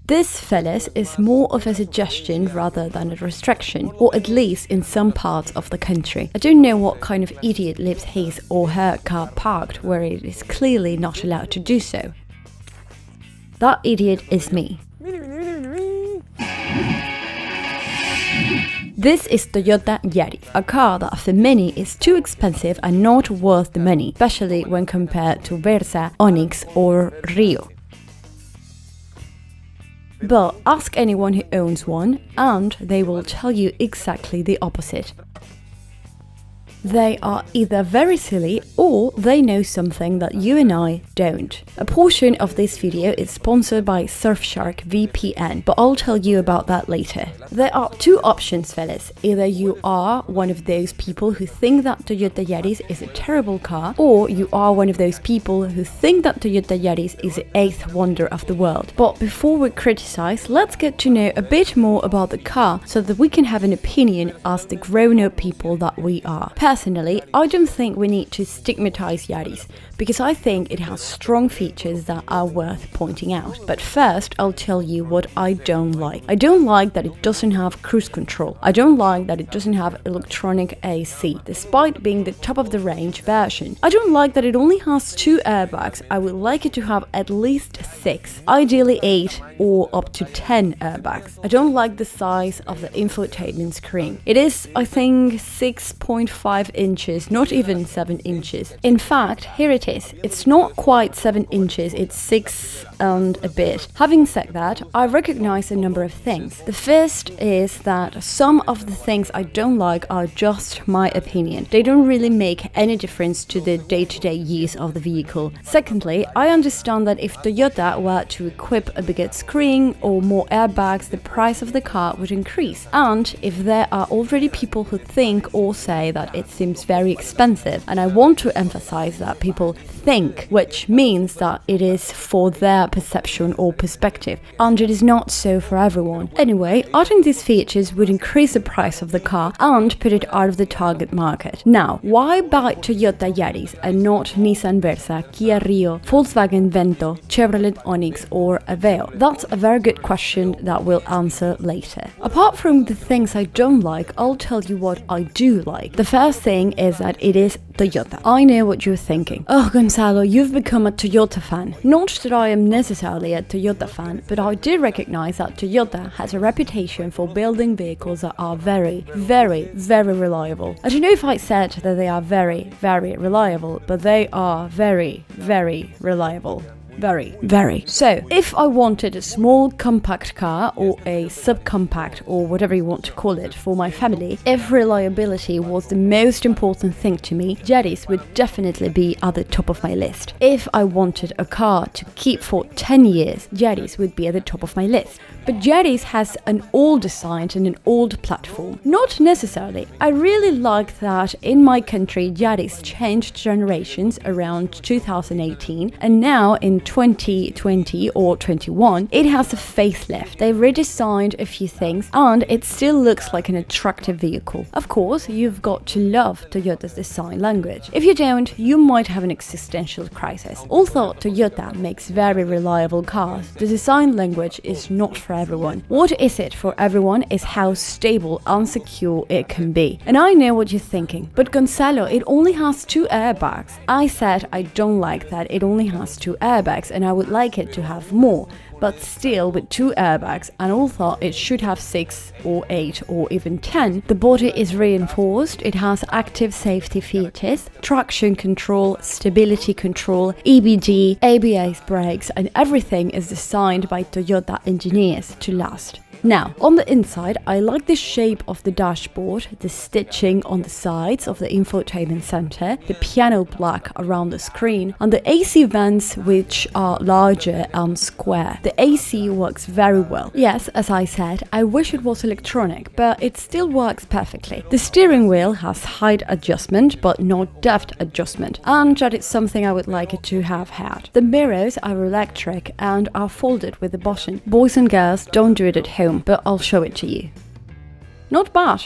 This, fellas, is more of a suggestion rather than a restriction, or at least in some parts of the country. I don't know what kind of idiot leaves his or her car parked where it is clearly not allowed to do so. That idiot is me. This is Toyota Yaris, a car that for many is too expensive and not worth the money, especially when compared to Versa, Onix or Rio. But ask anyone who owns one and they will tell you exactly the opposite. They are either very silly or they know something that you and I don't. A portion of this video is sponsored by Surfshark VPN, but I'll tell you about that later. There are two options, fellas. Either you are one of those people who think that Toyota Yaris is a terrible car, or you are one of those people who think that Toyota Yaris is the eighth wonder of the world. But before we criticize, let's get to know a bit more about the car so that we can have an opinion as the grown-up people that we are. Personally, I don't think we need to stigmatize Yaris, because I think it has strong features that are worth pointing out. But first, I'll tell you what I don't like. I don't like that it doesn't have cruise control. I don't like that it doesn't have electronic AC, despite being the top-of-the-range version. I don't like that it only has 2 airbags. I would like it to have at least 6, ideally 8 or up to 10 airbags. I don't like the size of the infotainment screen. It is, I think, 6.5 inches, not even 7 inches. In fact, here it is. It's not quite 7 inches, it's 6 and a bit. Having said that, I recognize a number of things. The first is that some of the things I don't like are just my opinion. They don't really make any difference to the day-to-day use of the vehicle. Secondly, I understand that if Toyota were to equip a bigger screen or more airbags, the price of the car would increase. And if there are already people who think or say that it seems very expensive, and I want to emphasize that people think, which means that it is for their perception or perspective, and it is not so for everyone. Anyway, I think these features would increase the price of the car and put it out of the target market. Now, why buy Toyota Yaris and not Nissan Versa, Kia Rio, Volkswagen Vento, Chevrolet Onix or Aveo? That's a very good question that we'll answer later. Apart from the things I don't like, I'll tell you what I do like. The first thing is that it is Toyota. I know what you're thinking. Oh, Gonzalo, you've become a Toyota fan. Not that I am necessarily a Toyota fan, but I do recognize that Toyota has a reputation for building vehicles that are very, very, very reliable. I don't know if I said that they are very, very reliable, but they are very, very reliable. Very. So, if I wanted a small compact car or a subcompact or whatever you want to call it for my family, if reliability was the most important thing to me, Yaris would definitely be at the top of my list. If I wanted a car to keep for 10 years, Yaris would be at the top of my list. But Yaris has an old design and an old platform. Not necessarily. I really like that in my country Yaris changed generations around 2018, and now in 2020 or 21, it has a facelift. They redesigned a few things and it still looks like an attractive vehicle. Of course, you've got to love Toyota's design language. If you don't, you might have an existential crisis. Although Toyota makes very reliable cars, the design language is not for everyone. What is it for everyone is how stable and secure it can be. And I know what you're thinking, but Gonzalo, it only has 2 airbags. I said I don't like that it only has 2 airbags and I would like it to have more, but still with 2 airbags, and although it should have 6 or 8 or even 10, the body is reinforced, it has active safety features, traction control, stability control, EBD, ABS brakes, and everything is designed by Toyota engineers to last. Now, on the inside, I like the shape of the dashboard, the stitching on the sides of the infotainment center, the piano black around the screen, and the AC vents which are larger and square. The AC works very well. Yes, as I said, I wish it was electronic, but it still works perfectly. The steering wheel has height adjustment, but not depth adjustment, and that is something I would like it to have had. The mirrors are electric and are folded with a button. Boys and girls, don't do it at home, but I'll show it to you. Not bad.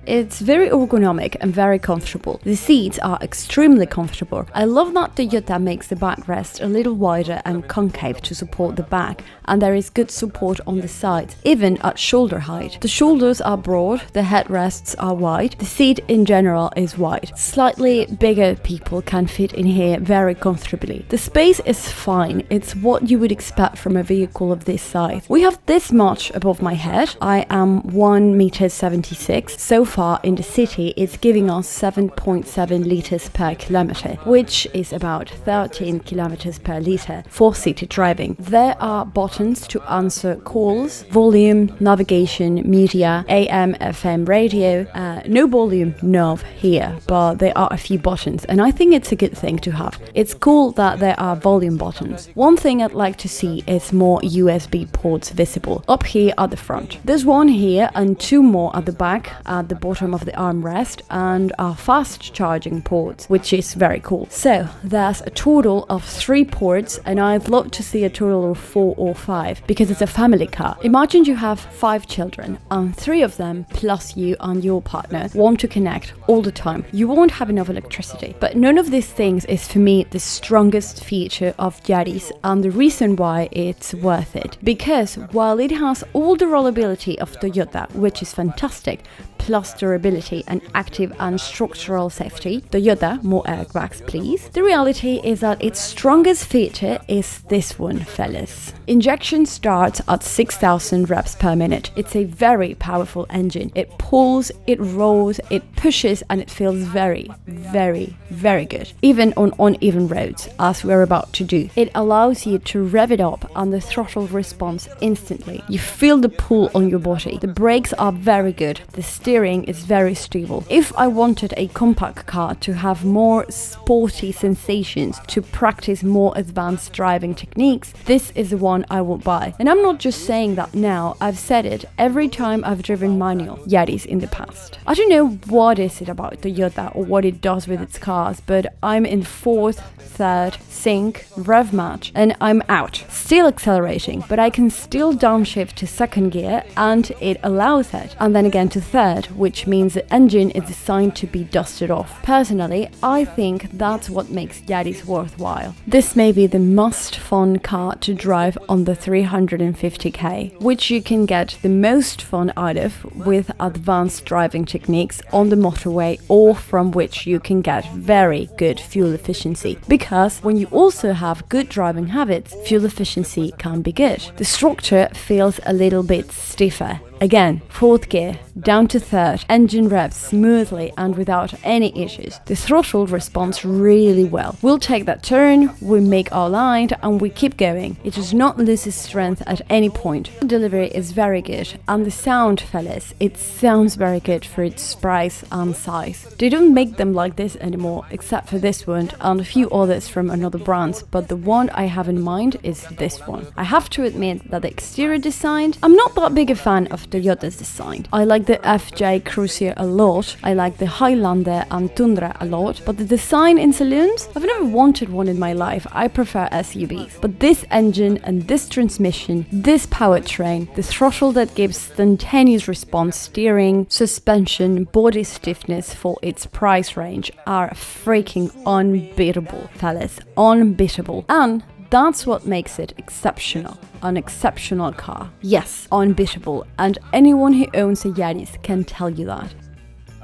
It's very ergonomic and very comfortable. The seats are extremely comfortable. I love that Toyota makes the backrest a little wider and concave to support the back, and there is good support on the sides, even at shoulder height. The shoulders are broad, the headrests are wide, the seat in general is wide. Slightly bigger people can fit in here very comfortably. The space is fine, it's what you would expect from a vehicle of this size. We have this much above my head. I am 1.76 m. So far in the city it's giving us 7.7 liters per kilometer, which is about 13 kilometers per liter for city driving. There are buttons to answer calls, volume, navigation, media, AM, FM radio. No volume knob here, but there are a few buttons, and I think it's a good thing to have. It's cool that there are volume buttons. One thing I'd like to see is more USB ports visible up here at the front. There's one here and two more at the back at the bottom of the armrest, and are fast charging ports, which is very cool. So there's a total of 3 ports, and I'd love to see a total of 4 or 5 because it's a family car. Imagine you have 5 children and 3 of them plus you and your partner want to connect all the time. You won't have enough electricity. But none of these things is for me the strongest feature of Yaris, and the reason why it's worth it. Because while it has all the reliability of Toyota, which is fantastic, plus durability and active and structural safety. Toyota, more airbags please. The reality is that its strongest feature is this one, fellas. Injection starts at 6,000 reps per minute. It's a very powerful engine. It pulls, it rolls, it pushes, and it feels very, very, very good. Even on uneven roads, as we're about to do. It allows you to rev it up and the throttle responds instantly. You feel the pull on your body. The brakes are very good. The steering is very stable. If I wanted a compact car to have more sporty sensations, to practice more advanced driving techniques, this is the one I would buy. And I'm not just saying that now, I've said it every time I've driven manual Yaris in the past. I don't know what is it about Toyota or what it does with its cars, but I'm in 4th, 3rd, sync, rev match, and I'm out. Still accelerating, but I can still downshift to 2nd gear, and it allows it. And then again to 3rd, which means the engine is designed to be dusted off. Personally, I think that's what makes Yaris worthwhile. This may be the most fun car to drive on the 350k, which you can get the most fun out of with advanced driving techniques on the motorway, or from which you can get very good fuel efficiency. Because when you also have good driving habits, fuel efficiency can be good. The structure feels a little bit stiffer. Again, 4th gear, down to 3rd, engine revs smoothly and without any issues. The throttle responds really well. We'll take that turn, we make our line, and we keep going. It does not lose its strength at any point. The delivery is very good, and the sound, fellas, it sounds very good for its price and size. They don't make them like this anymore, except for this one and a few others from another brand, but the one I have in mind is this one. I have to admit that the exterior design, I'm not that big a fan of Toyota's design. I like the FJ Cruiser a lot, I like the Highlander and Tundra a lot, but the design in saloons, I've never wanted one in my life. I prefer SUVs. But this engine and this transmission, this powertrain, the throttle that gives instantaneous response, steering, suspension, body stiffness for its price range are freaking unbeatable, fellas. Unbeatable. And that's what makes it exceptional. An exceptional car. Yes, unbeatable. And anyone who owns a Yaris can tell you that.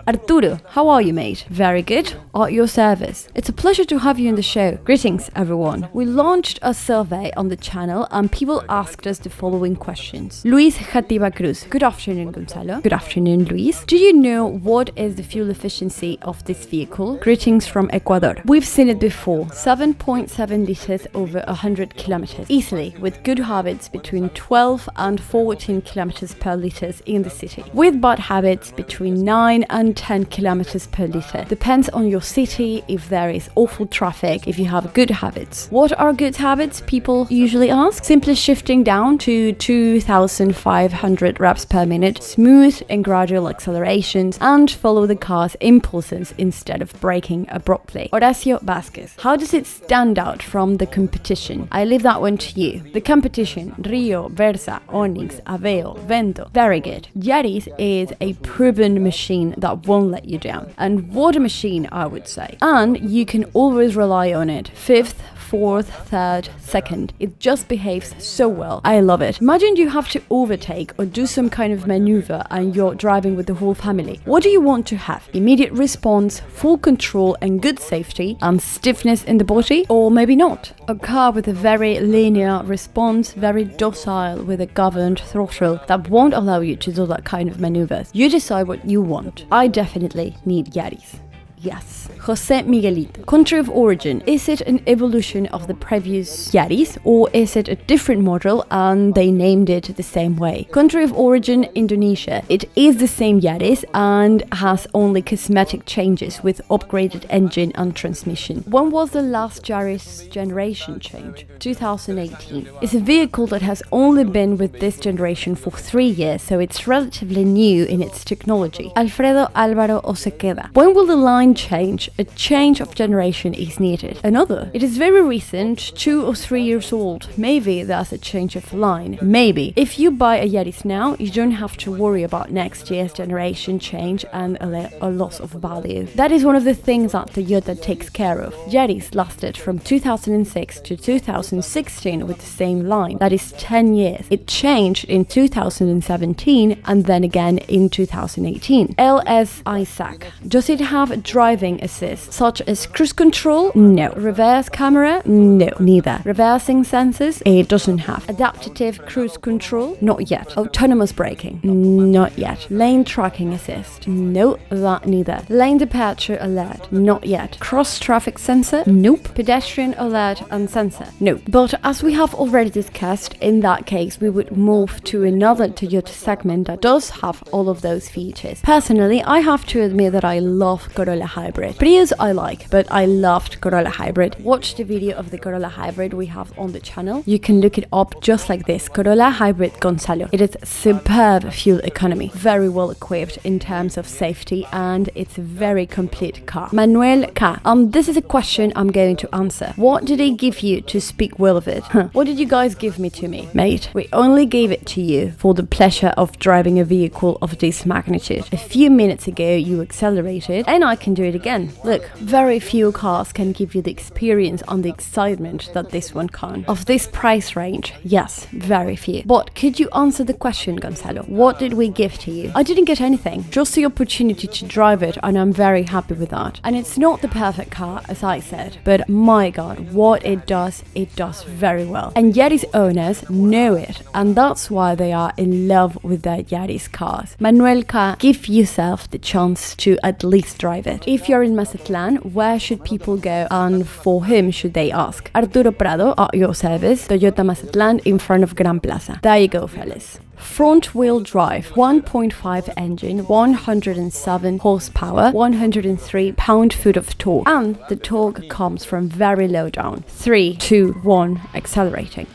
Arturo, how are you, mate? Very good. At your service. It's a pleasure to have you in the show. Greetings, everyone. We launched a survey on the channel and people asked us the following questions. Luis Jatiba Cruz. Good afternoon, Gonzalo. Good afternoon, Luis. Do you know what is the fuel efficiency of this vehicle? Greetings from Ecuador. We've seen it before. 7.7 liters over 100 kilometers. Easily, with good habits between 12 and 14 kilometers per liters in the city. With bad habits between 9 and 110 kilometers per liter. Depends on your city, if there is awful traffic, if you have good habits. What are good habits, people usually ask? Simply shifting down to 2,500 reps per minute, smooth and gradual accelerations, and follow the car's impulses instead of braking abruptly. Horacio Vázquez. How does it stand out from the competition? I leave that one to you. The competition, Rio, Versa, Onyx, Aveo, Vento. Very good. Yaris is a proven machine that won't let you down. And what a machine, I would say. And you can always rely on it. Fifth, fourth, third, second. It just behaves so well. I love it. Imagine you have to overtake or do some kind of maneuver and you're driving with the whole family. What do you want to have? Immediate response, full control and good safety, and stiffness in the body? Or maybe not. A car with a very linear response, very docile with a governed throttle that won't allow you to do that kind of maneuvers. You decide what you want. I definitely need Yaris. Yes. Jose Miguelito. Country of origin. Is it an evolution of the previous Yaris or is it a different model and they named it the same way? Country of origin, Indonesia. It is the same Yaris and has only cosmetic changes with upgraded engine and transmission. When was the last Yaris generation change? 2018. It's a vehicle that has only been with this generation for 3 years, so it's relatively new in its technology. Alfredo Álvaro Osequeda. When will the line change? A change of generation is needed. Another. It is very recent, 2 or 3 years old. Maybe there's a change of line. Maybe. If you buy a Yaris now, you don't have to worry about next year's generation change and a loss of value. That is one of the things that Toyota takes care of. Yaris lasted from 2006 to 2016 with the same line. That is 10 years. It changed in 2017 and then again in 2018. LS Isaac. Does it have driving assist, such as cruise control? No. Reverse camera? No, neither. Reversing sensors? It doesn't have. Adaptive cruise control? Not yet. Autonomous braking? Not yet. Lane tracking assist? No, that neither. Lane departure alert? Not yet. Cross traffic sensor? Nope. Pedestrian alert and sensor? No. But as we have already discussed, in that case we would move to another Toyota segment that does have all of those features. Personally, I have to admit that I love Corolla Hybrid. Prius I like, but I loved Corolla Hybrid. Watch the video of the Corolla Hybrid we have on the channel. You can look it up just like this, Corolla Hybrid Gonzalo. It is superb fuel economy, very well equipped in terms of safety, and it's a very complete car. Manuel K. This is a question I'm going to answer. What did they give you to speak well of it? What did you guys give me to me? Mate, we only gave it to you for the pleasure of driving a vehicle of this magnitude. A few minutes ago you accelerated and I can do it again. Look, very few cars can give you the experience and the excitement that this one can. Of this price range, yes, very few. But could you answer the question, Gonzalo? What did we give to you? I didn't get anything, just the opportunity to drive it, and I'm very happy with that. And it's not the perfect car, as I said, but my god, what it does very well. And Yaris owners know it, and that's why they are in love with their Yaris cars. Manuel K, give yourself the chance to at least drive it. If you're in Mazatlan, where should people go and for whom should they ask? Arturo Prado at your service, Toyota Mazatlan in front of Gran Plaza. There you go, fellas. Front-wheel drive, 1.5 engine, 107 horsepower, 103 pound-foot of torque, and the torque comes from very low down. 3, 2, 1, accelerating.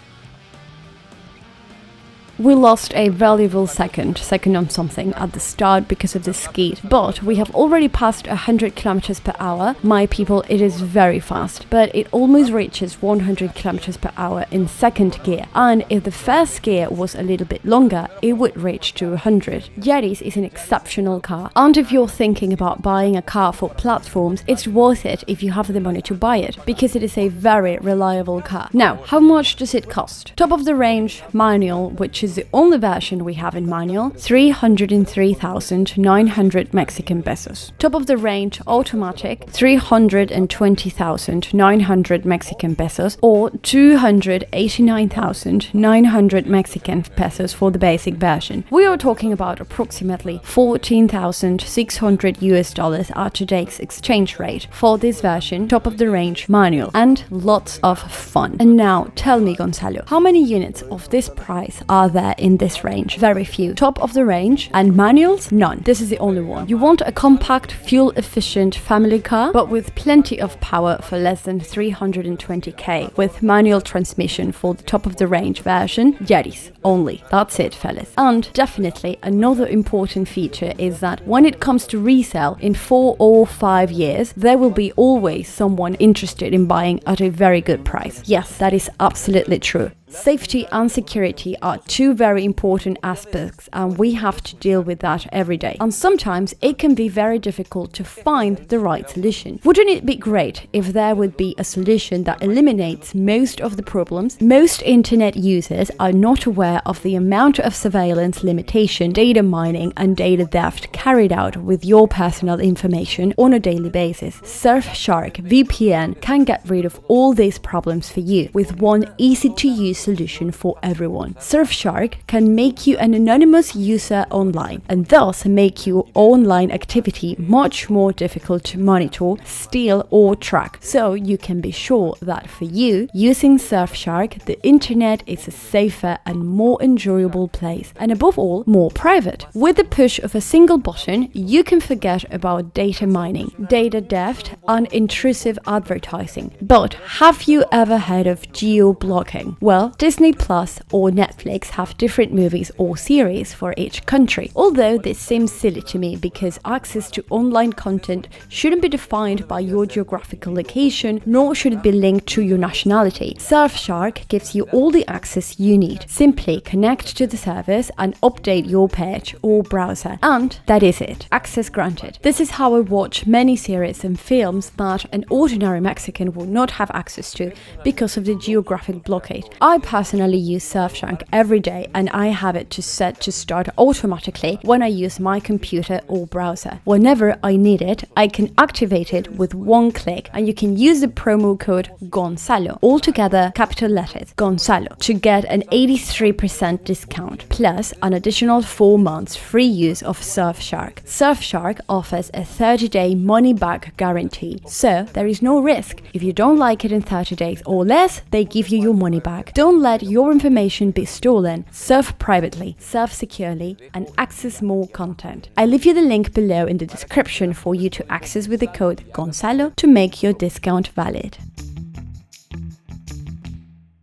We lost a valuable second on something at the start because of the skid, but we have already passed 100 kilometers per hour. My people, it is very fast, but it almost reaches 100 kilometers per hour in second gear, and if the first gear was a little bit longer, it would reach to 100. Yaris is an exceptional car, and if you're thinking about buying a car for platforms, it's worth it if you have the money to buy it, because it is a very reliable car. Now, how much does it cost? Top of the range manual, which is the only version we have in manual, 303,900 Mexican pesos. Top of the range automatic, 320,900 Mexican pesos, or 289,900 Mexican pesos for the basic version. We are talking about approximately $14,600 US at today's exchange rate for this version, top of the range manual, and lots of fun. And now tell me, Gonzalo, how many units of this price are there there in this range? Very few. Top of the range. And manuals? None. This is the only one. You want a compact, fuel-efficient family car, but with plenty of power for less than 320k, with manual transmission for the top of the range version, Yaris only. That's it, fellas. And definitely another important feature is that when it comes to resale in 4 or 5 years, there will be always someone interested in buying at a very good price. Yes, that is absolutely true. Safety and security are two very important aspects, and we have to deal with that every day. And sometimes it can be very difficult to find the right solution. Wouldn't it be great if there would be a solution that eliminates most of the problems? Most internet users are not aware of the amount of surveillance limitation, data mining, and data theft carried out with your personal information on a daily basis. Surfshark VPN can get rid of all these problems for you with one easy-to-use solution for everyone. Surfshark can make you an anonymous user online and thus make your online activity much more difficult to monitor, steal, or track. So you can be sure that for you, using Surfshark, the internet is a safer and more enjoyable place, and above all, more private. With the push of a single button, you can forget about data mining, data theft, and intrusive advertising. But have you ever heard of geo-blocking? Well, Disney Plus or Netflix have different movies or series for each country. Although this seems silly to me because access to online content shouldn't be defined by your geographical location, nor should it be linked to your nationality. Surfshark gives you all the access you need. Simply connect to the service and update your page or browser. And that is it. Access granted. This is how I watch many series and films that an ordinary Mexican would not have access to because of the geographic blockade. I personally use Surfshark every day, and I have it set to start automatically when I use my computer or browser. Whenever I need it, I can activate it with one click, and you can use the promo code Gonzalo, altogether capital letters, Gonzalo, to get an 83% discount, plus an additional 4 months free use of Surfshark. Surfshark offers a 30-day money-back guarantee, so there is no risk. If you don't like it in 30 days or less, they give you your money back. Don't let your information be stolen. Surf privately, surf securely, and access more content. I leave you the link below in the description for you to access with the code Gonzalo to make your discount valid.